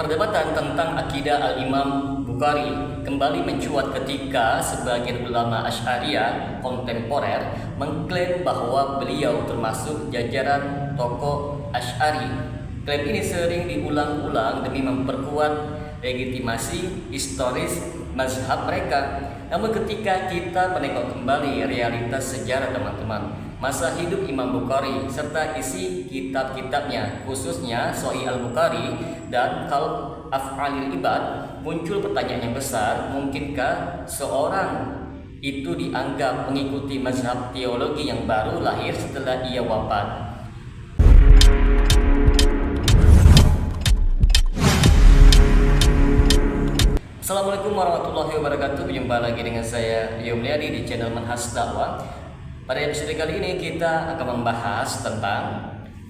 Perdebatan tentang akidah Al-Imam Bukhari kembali mencuat ketika sebagian ulama Asy'ariyah kontemporer mengklaim bahwa beliau termasuk jajaran tokoh Asy'ari. Klaim ini sering diulang-ulang demi memperkuat legitimasi historis mazhab mereka. Namun ketika kita menengok kembali realitas sejarah teman-teman, masa hidup Imam Bukhari serta isi kitab-kitabnya, khususnya Sahih Al-Bukhari dan Khalq Af'alil Ibad, muncul pertanyaan yang besar, mungkinkah seorang itu dianggap mengikuti mazhab teologi yang baru lahir setelah ia wafat? Assalamualaikum warahmatullahi wabarakatuh. Berjumpa lagi dengan saya Rio Mulyadi di channel Manhaj Dakwah. Pada episode kali ini kita akan membahas tentang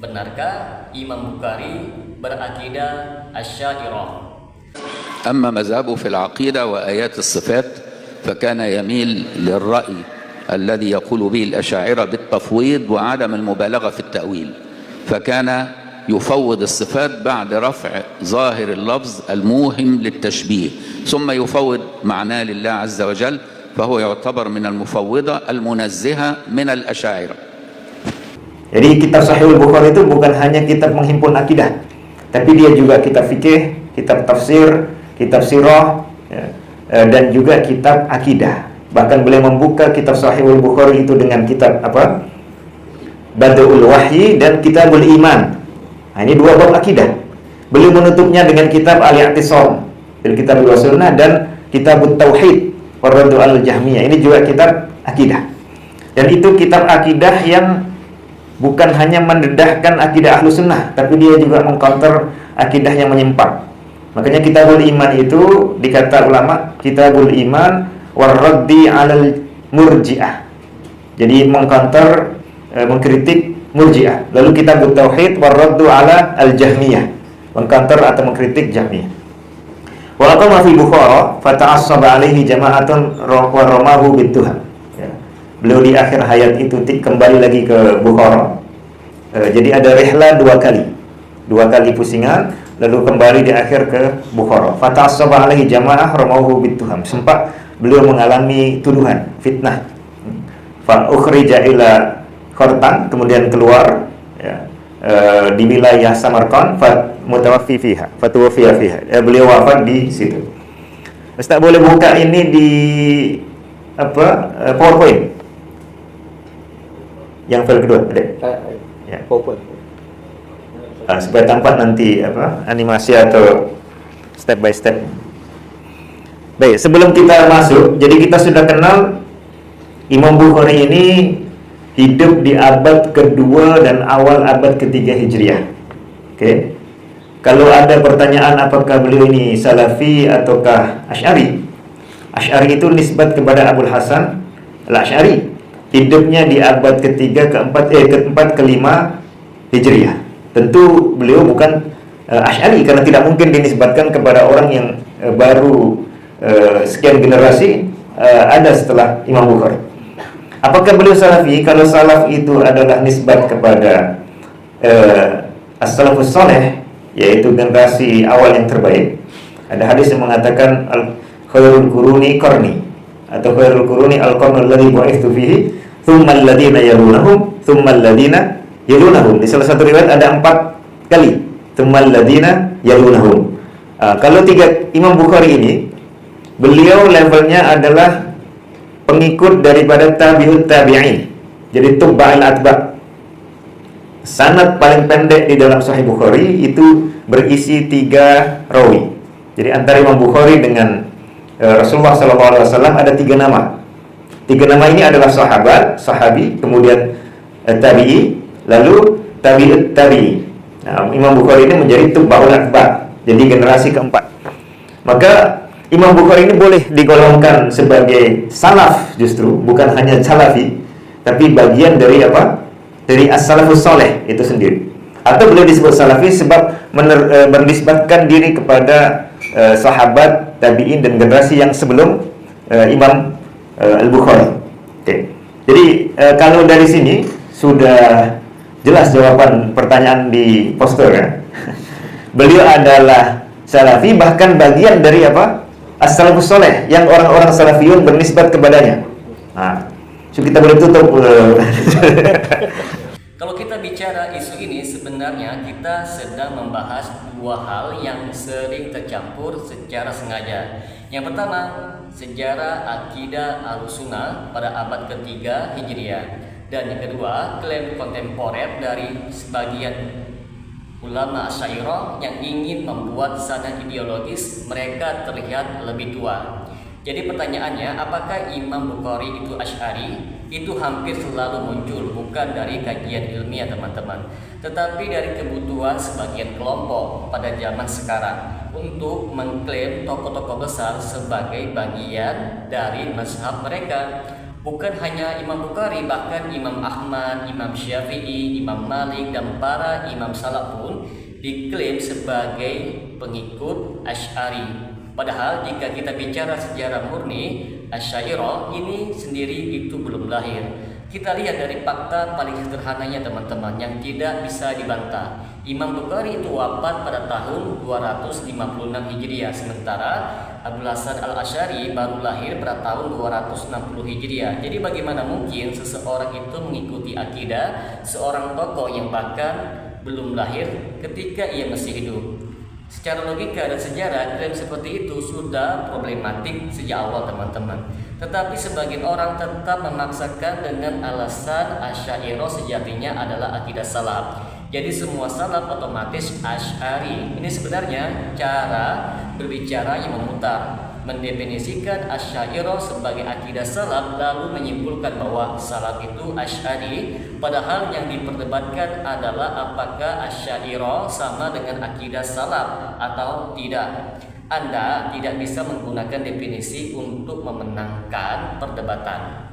benarkah Imam Bukhari berakidah Asy'ariyah. أما مذهبه في العقيدة وآيات الصفات فكان يميل للرأي الذي يقول به الأشاعرة بالتفويض وعدم المبالغة في التأويل، فكان يفوض الصفات بعد رفع ظاهر اللفظ الموهم للتشبيه، ثم يفوض معناه لله عز وجل، فهو يعتبر من المفوضة المنزهة من الأشاعرة. Jadi kitab Sahih Al-Bukhari itu bukan hanya kitab menghimpun akidah, tapi dia juga kitab fikih, kitab tafsir, kitab sirah, dan juga kitab akidah. Bahkan beliau membuka kitab Sahih Al-Bukhari itu dengan kitab apa? Badaul Wahyi dan Kitabul Iman. Nah, ini dua bab akidah. Beliau menutupnya dengan kitab Al-I'tisam fil Kitab wa Sunnah dan Kitabut Tauhid Warraddu al-Jahmiyah. Ini juga kitab akidah. Dan itu kitab akidah yang bukan hanya mendedahkan akidah Ahlus Sunnah, tapi dia juga mengcounter akidah yang menyimpang. Makanya Kitabul Iman itu dikata ulama Kitabul Iman warraddi 'alal murji'ah. Jadi mengcounter, mengkritik Murji'ah. Lalu Kitabut Tauhid warraddu 'ala al-Jahmiyah, mengcounter atau mengkritik Jahmiyah. Wa aqama fi Bukhara fata'assaba 'alaihi jama'atun wa ramahu bituhan. Beliau di akhir hayat itu kembali lagi ke Bukhara. Jadi ada rihla dua kali pusingan, lalu kembali di akhir ke Bukhara. Fata'assaba 'alaihi jama'ah ramahu bituhan. Sempat beliau mengalami tuduhan, fitnah. Fa ukhrija ila Khortan, kemudian keluar di wilayah Samarkand, mutawaffi fiha, fatuwaffiya fiha. Beliau wafat di situ. Ustaz boleh buka ini di PowerPoint. Yang file kedua, ada? Ya. PowerPoint. Supaya tampak nanti animasi atau step by step. Baik, sebelum kita masuk, jadi kita sudah kenal Imam Bukhari ini hidup di abad kedua dan awal abad ketiga Hijriah. Oke. Kalau ada pertanyaan apakah beliau ini Salafi ataukah Asy'ari? Asy'ari itu nisbat kepada Abul Hasan Al-Asy'ari. Hidupnya di abad ketiga, keempat, kelima Hijriah. Tentu beliau bukan Asy'ari karena tidak mungkin dinisbatkan kepada orang yang baru sekian generasi ada setelah Imam Bukhari. Apakah beliau Salafi? Kalau Salaf itu adalah nisbat kepada As-Salafus Saleh, yaitu generasi awal yang terbaik. Ada hadis yang mengatakan khairul quruni qarni, atau khairul quruni al-qarnul ladzi bu'ithtu fihi, tsumma alladziina yalunahum, tsumma alladziina yalunahum. Di salah satu riwayat ada 4 kali, tsumma alladziina yalunahum. Kalau Imam Bukhari ini, beliau levelnya adalah pengikut daripada tabi'ut tabi'in. Jadi tubba'il atba'. Sanad paling pendek di dalam Sahih Bukhari itu berisi 3 rawi. Jadi antara Imam Bukhari dengan Rasulullah SAW ada 3 nama. 3 nama ini adalah sahabi, kemudian tabi'i, lalu tabi'ut tabi'i. Nah, Imam Bukhari ini menjadi tubba'ul atba', jadi generasi keempat. Maka Imam Bukhari ini boleh digolongkan sebagai salaf, justru bukan hanya salafi, tapi bagian dari dari as-salafus saleh itu sendiri. Atau beliau disebut salafi sebab menisbatkan diri kepada sahabat, tabi'in dan generasi yang sebelum Imam Al-Bukhari. Oke. Jadi kalau dari sini sudah jelas jawaban pertanyaan di poster ya. Beliau adalah Salafi bahkan bagian dari apa? As-salafus soleh, yang orang-orang salafiyun bernisbat kepadanya. Nah, so kita boleh tutup. Kalau kita bicara isu ini, sebenarnya kita sedang membahas dua hal yang sering tercampur secara sengaja. Yang pertama, sejarah akidah Ahlussunnah pada abad ketiga Hijriah. Dan yang kedua, klaim kontemporer dari sebagian ulama Asy'ariyah yang ingin membuat sanad ideologis mereka terlihat lebih tua. Jadi pertanyaannya, apakah Imam Bukhari itu Asy'ari? Itu hampir selalu muncul bukan dari kajian ilmiah teman-teman, tetapi dari kebutuhan sebagian kelompok pada zaman sekarang untuk mengklaim tokoh-tokoh besar sebagai bagian dari mazhab mereka. Bukan hanya Imam Bukhari, bahkan Imam Ahmad, Imam Syafi'i, Imam Malik, dan para imam salaf pun diklaim sebagai pengikut Asy'ari. Padahal jika kita bicara sejarah murni, Asy'ariyah ini sendiri itu belum lahir. Kita lihat dari fakta paling sederhananya teman-teman yang tidak bisa dibantah. Imam Bukhari itu wafat pada tahun 256 Hijriah, sementara Abul Hasan Al-Asy'ari baru lahir pada tahun 260 Hijriah. Jadi bagaimana mungkin seseorang itu mengikuti akidah seorang tokoh yang bahkan belum lahir ketika ia masih hidup? Secara logika dan sejarah, klaim seperti itu sudah problematik sejak awal teman-teman. Tetapi sebagian orang tetap memaksakan dengan alasan Asy'ariyah sejatinya adalah akidah salaf. Jadi semua salaf otomatis Asy'ari. Ini sebenarnya cara berbicara yang memutar, mendefinisikan Asy'ariyah sebagai akidah salaf lalu menyimpulkan bahwa salaf itu Asy'ari, padahal yang diperdebatkan adalah apakah Asy'ariyah sama dengan akidah salaf atau tidak. Anda tidak bisa menggunakan definisi untuk memenangkan perdebatan.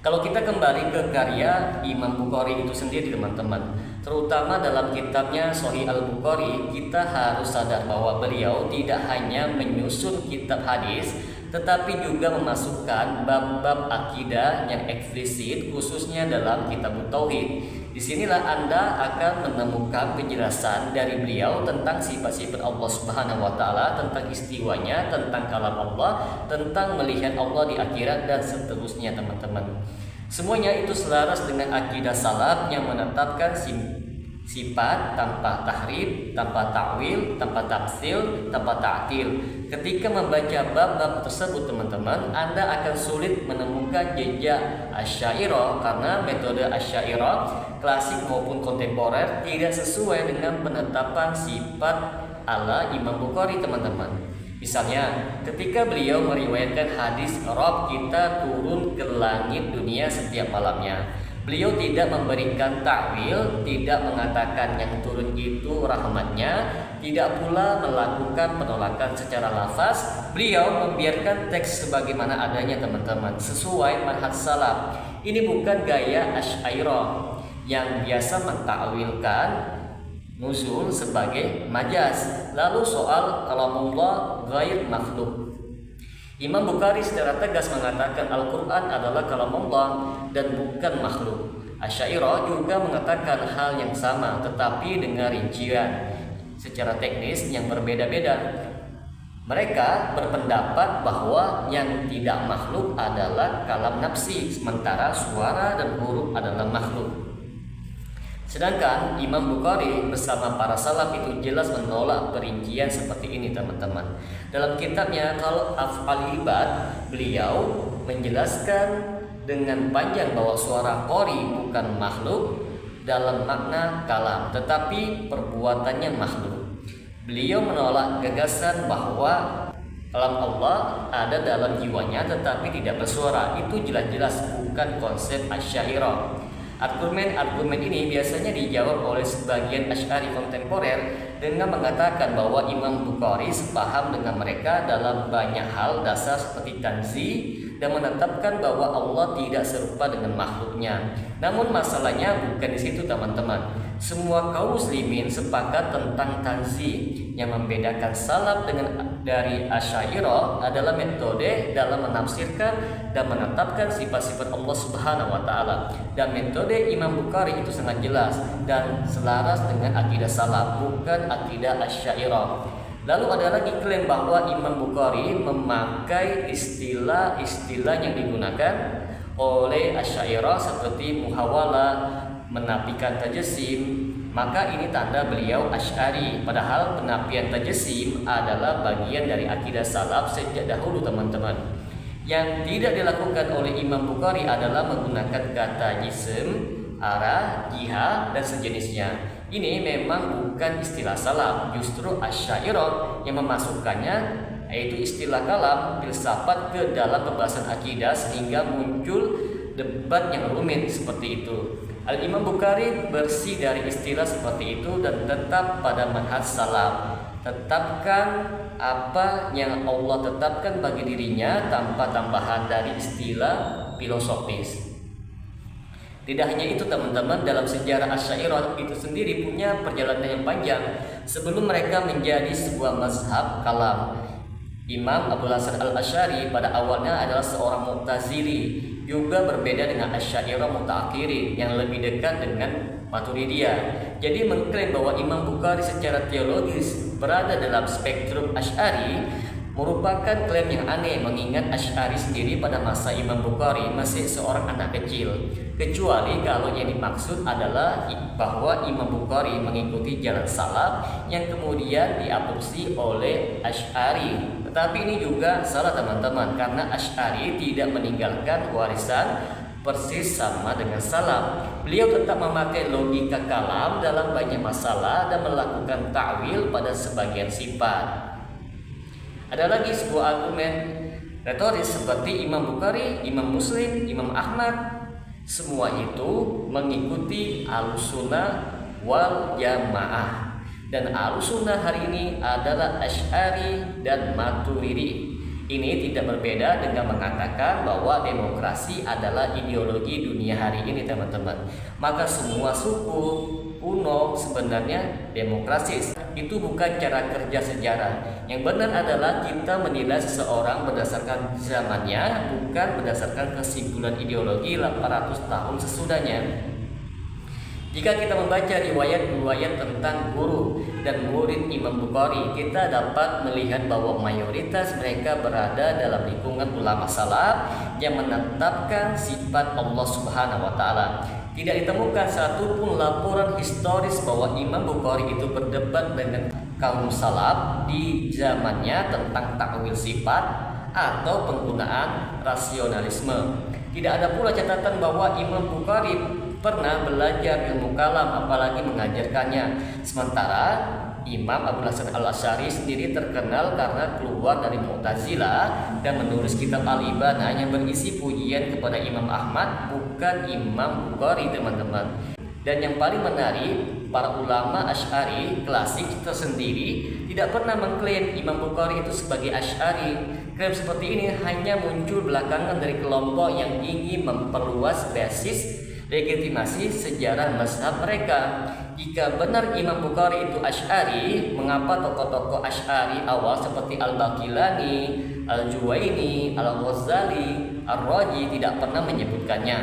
Kalau kita kembali ke karya Imam Bukhari itu sendiri teman-teman, terutama dalam kitabnya Sahih Al-Bukhari, kita harus sadar bahwa beliau tidak hanya menyusun kitab hadis, tetapi juga memasukkan bab-bab akidah yang eksplisit khususnya dalam kitab Tauhid. Disinilah Anda akan menemukan penjelasan dari beliau tentang sifat-sifat Allah Subhanahu wa Ta'ala, tentang istiwanya, tentang kalam Allah, tentang melihat Allah di akhirat, dan seterusnya teman-teman. Semuanya itu selaras dengan akidah salaf yang menetapkan sifat tanpa tahrif, tanpa ta'wil, tanpa tafsil, tanpa ta'til. Ketika membaca bab-bab tersebut teman-teman, Anda akan sulit menemukan jejak Asy'ariyah karena metode Asy'ariyah klasik maupun kontemporer tidak sesuai dengan penetapan sifat ala Imam Bukhari teman-teman. Misalnya, ketika beliau meriwayatkan hadis Rabb kita turun ke langit dunia setiap malamnya, beliau tidak memberikan takwil, tidak mengatakan yang turun itu rahmatnya, tidak pula melakukan penolakan secara lafaz. Beliau membiarkan teks sebagaimana adanya teman-teman, sesuai manhaj salaf. Ini bukan gaya Asy'ariyah yang biasa mentakwilkan nuzul sebagai majaz. Lalu soal kalamullah ghair makhluk, Imam Bukhari secara tegas mengatakan Al-Quran adalah kalamullah dan bukan makhluk. Asy'ariyah juga mengatakan hal yang sama tetapi dengan rincian secara teknis yang berbeda-beda. Mereka berpendapat bahwa yang tidak makhluk adalah kalam nafsi, sementara suara dan huruf adalah makhluk. Sedangkan Imam Bukhari bersama para salaf itu jelas menolak perincian seperti ini teman-teman. Dalam kitabnya Khalq Af'al Ibad, beliau menjelaskan dengan panjang bahwa suara qori bukan makhluk dalam makna kalam, tetapi perbuatannya makhluk. Beliau menolak gagasan bahwa kalam Allah ada dalam jiwanya tetapi tidak bersuara. Itu jelas-jelas bukan konsep Asy'ariyah. Argumen ini biasanya dijawab oleh sebagian Asy'ari kontemporer dengan mengatakan bahwa Imam Bukhari sepaham dengan mereka dalam banyak hal dasar seperti tanzih dan menetapkan bahwa Allah tidak serupa dengan makhluknya. Namun masalahnya bukan di situ teman-teman. Semua kaum muslimin sepakat tentang tanzih. Yang membedakan salaf dari Asy'ariyah adalah metode dalam menafsirkan dan menetapkan sifat-sifat Allah Subhanahu wa Ta'ala. Dan metode Imam Bukhari itu sangat jelas dan selaras dengan akidah salaf, bukan akidah Asy'ariyah. Lalu ada lagi klaim bahwa Imam Bukhari memakai istilah-istilah yang digunakan oleh Asy'ariyah seperti muhawalah, menafikan tajassim, maka ini tanda beliau Asy'ari. Padahal penafian tajassim adalah bagian dari akidah salaf sejak dahulu teman-teman. Yang tidak dilakukan oleh Imam Bukhari adalah menggunakan kata jism, arah, jihad, dan sejenisnya. Ini memang bukan istilah salaf, justru Asy'ariyah yang memasukkannya, yaitu istilah kalam, filsafat ke dalam pembahasan akidah sehingga muncul debat yang rumit seperti itu. Al-Imam Bukhari bersih dari istilah seperti itu dan tetap pada manhaj salaf. Tetapkan apa yang Allah tetapkan bagi dirinya tanpa tambahan dari istilah filosofis. Tidak hanya itu teman-teman, dalam sejarah Asy'ariyah itu sendiri punya perjalanan yang panjang sebelum mereka menjadi sebuah mazhab kalam. Imam Abu Hasan al-Asy'ari pada awalnya adalah seorang Mu'tazili, juga berbeda dengan Asy'ariyah Mutaakhirin yang lebih dekat dengan Maturidiyah. Jadi mengklaim bahwa Imam Bukhari secara teologis berada dalam spektrum Asy'ari merupakan klaim yang aneh, mengingat Asy'ari sendiri pada masa Imam Bukhari masih seorang anak kecil, kecuali kalau yang dimaksud adalah bahwa Imam Bukhari mengikuti jalan salaf yang kemudian diadopsi oleh Asy'ari. Tetapi ini juga salah teman-teman, karena Asy'ari tidak meninggalkan warisan persis sama dengan salaf. Beliau tetap memakai logika kalam dalam banyak masalah dan melakukan ta'wil pada sebagian sifat. Ada lagi sebuah argumen retoris seperti Imam Bukhari, Imam Muslim, Imam Ahmad, semua itu mengikuti Ahlussunnah wal Jamaah. Dan Ahlussunnah hari ini adalah Asy'ari dan Maturidi. Ini tidak berbeda dengan mengatakan bahwa demokrasi adalah ideologi dunia hari ini teman-teman. Maka semua suku kuno sebenarnya demokrasis. Itu bukan cara kerja sejarah. Yang benar adalah kita menilai seseorang berdasarkan zamannya, bukan berdasarkan kesimpulan ideologi 800 tahun sesudahnya. Jika kita membaca riwayat-riwayat tentang guru dan murid Imam Bukhari, kita dapat melihat bahwa mayoritas mereka berada dalam lingkungan ulama salaf yang menetapkan sifat Allah Subhanahu wa taala. Tidak ditemukan satupun laporan historis bahwa Imam Bukhari itu berdebat dengan kaum salaf di zamannya tentang takwil sifat atau penggunaan rasionalisme. Tidak ada pula catatan bahwa Imam Bukhari pernah belajar ilmu kalam apalagi mengajarkannya. Sementara Imam Abu Hasan al-Asy'ari sendiri terkenal karena keluar dari Mu'tazilah dan menulis kitab Al-Ibana yang berisi pujian kepada Imam Ahmad, bukan Imam Bukhari teman-teman. Dan yang paling menarik, para ulama Asy'ari klasik tersendiri tidak pernah mengklaim Imam Bukhari itu sebagai Asy'ari. Klaim seperti ini hanya muncul belakangan dari kelompok yang ingin memperluas basis legitimasi sejarah mazhab mereka. Jika benar Imam Bukhari itu Asy'ari, mengapa tokoh-tokoh Asy'ari awal seperti Al-Baqillani, Al-Juwaini, Al-Ghazali, Ar-Razi tidak pernah menyebutkannya?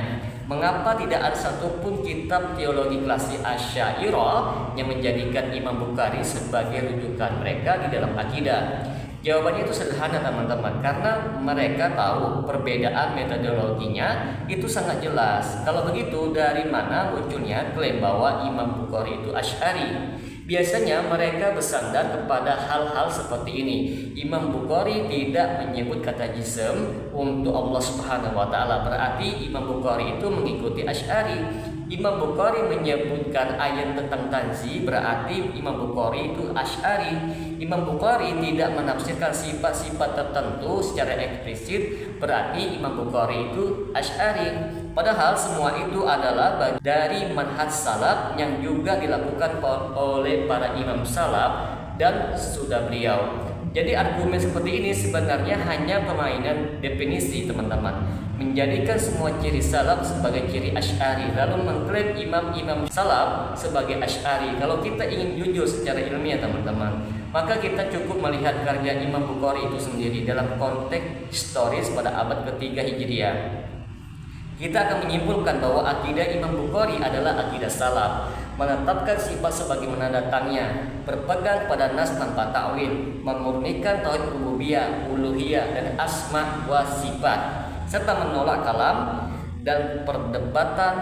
Mengapa tidak ada satupun kitab teologi klasik Asy'ariyah yang menjadikan Imam Bukhari sebagai rujukan mereka di dalam akidah? Jawabannya itu sederhana teman-teman, karena mereka tahu perbedaan metodologinya itu sangat jelas. Kalau begitu, dari mana munculnya klaim bahwa Imam Bukhari itu Asy'ari? Biasanya mereka bersandar kepada hal-hal seperti ini. Imam Bukhari tidak menyebut kata jism untuk Allah Subhanahu wa taala, berarti Imam Bukhari itu mengikuti Asy'ari. Imam Bukhari menyebutkan ayat tentang tanzih, berarti Imam Bukhari itu Asy'ari. Imam Bukhari tidak menafsirkan sifat-sifat tertentu secara eksplisit, berarti Imam Bukhari itu Asy'ari. Padahal semua itu adalah bagian dari manhaj salaf yang juga dilakukan oleh para imam salaf dan sesudah beliau. Jadi argumen seperti ini sebenarnya hanya permainan definisi teman-teman, menjadikan semua ciri salaf sebagai ciri Asy'ari, lalu mengklaim imam-imam salaf sebagai Asy'ari. Kalau kita ingin jujur secara ilmiah teman-teman, maka kita cukup melihat karya Imam Bukhari itu sendiri dalam konteks historis pada abad ketiga Hijriah. Kita akan menyimpulkan bahwa akidah Imam Bukhari adalah akidah salaf. menetapkan sifat sebagaimana datangnya, berpegang pada nas tanpa ta'wil, memurnikan tauhid rububiyah, uluhiyah dan asma wa sifat, serta menolak kalam dan perdebatan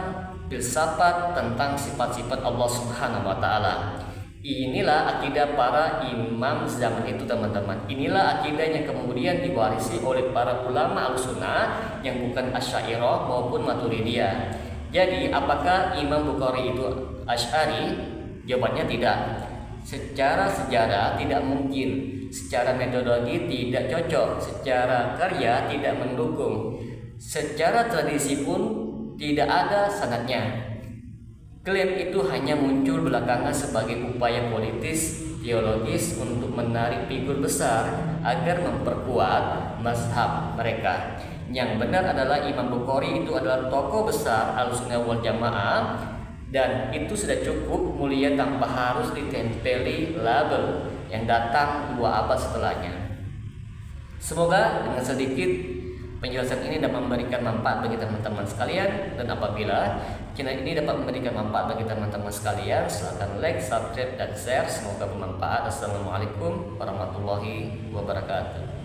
filsafat tentang sifat-sifat Allah Subhanahu wa taala. Inilah akidah para imam zaman itu, teman-teman. Inilah akidah yang kemudian diwarisi oleh para ulama al-sunnah yang bukan Asy'ariyah maupun Maturidiyah. Jadi, apakah Imam Bukhari itu Asy'ari? Jawabannya tidak. Secara sejarah tidak mungkin, secara metodologi tidak cocok, secara karya tidak mendukung, secara tradisi pun tidak ada sanadnya. Klaim itu hanya muncul belakangan sebagai upaya politis, teologis untuk menarik figur besar agar memperkuat mazhab mereka. Yang benar adalah Imam Bukhari itu adalah tokoh besar Ahlussunnah wal Jamaah, dan itu sudah cukup mulia tanpa harus ditempeli label yang datang 2 abad setelahnya. Semoga dengan sedikit penjelasan ini dapat memberikan manfaat bagi teman-teman sekalian, dan apabila channel ini dapat memberikan manfaat bagi teman-teman sekalian, silahkan like, subscribe, dan share. Semoga bermanfaat. Assalamualaikum warahmatullahi wabarakatuh.